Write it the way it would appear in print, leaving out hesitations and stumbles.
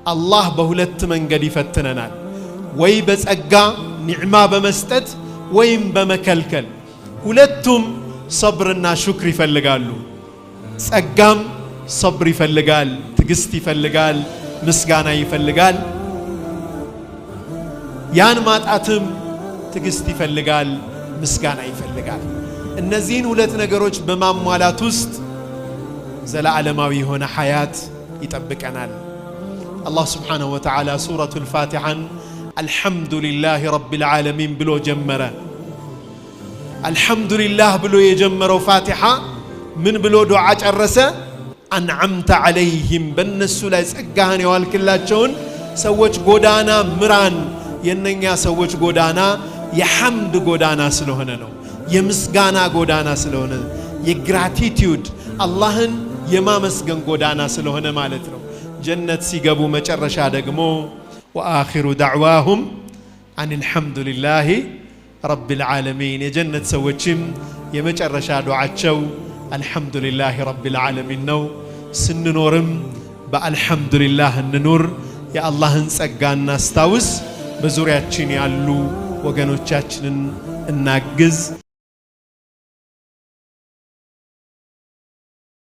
አላህ በሁለት መንገድ ይፈትነናል ወይ በጸጋ ኒዕማ በመስጠት ወይም በመከልከል ሁለቱም ሰብርና ሹክር ይፈልጋሉ ጸጋም ሰብር ይፈልጋል ትግስት ይፈልጋል ምስጋና ይፈልጋል ያን ማጣትም ትግስት ይፈልጋል ምስጋና ይፈልጋል እነዚህን ሁለት ነገሮች በማሟላት ውስጥ ዘላለማዊ የሆነ ሐያት ይጠብቀናል አላህ Subhanahu Wa Ta'ala ሱረቱል ፋቲሐን አልሐምዱሊላሂ ረቢል ዓለሚን ብሎ ጀመረ አልሐምዱሊላህ ብሎ የጀመረው ፋቲሐ ምን ብሎ ዱዓ ጨረሰ አንዓምተ ዐለይሂም በእነሱ ላይ ጸጋህን ያዋልክላቸውን ሰዎች ጎዳና ምራን የነኛ ሰዎች ጎዳና የሐምድ ጎዳና ስለሆነ ነው የምስጋና ጎዳና ስለሆነ የግራቲቲዩድ አላህን የማመስገን ጎዳና ስለሆነ ማለት ነው ጀነት ሲገቡ መጨረሻ ደግሞ ወአኺሩ ዳዕዋሁም አኒል ሐምዱሊላሂ ረቢል ዓለሚን የጀነት ሰዎችም የመጨረሻ ዱዓቸው አልሐምዱሊላሂ ረቢል ዓለሚን ነው ስንኖርም በአልሐምዱሊላህ እንኑር የአላህን ጸጋ እናስታውስ በዙሪያችን ያሉ ወገኖቻችንን እናግዝ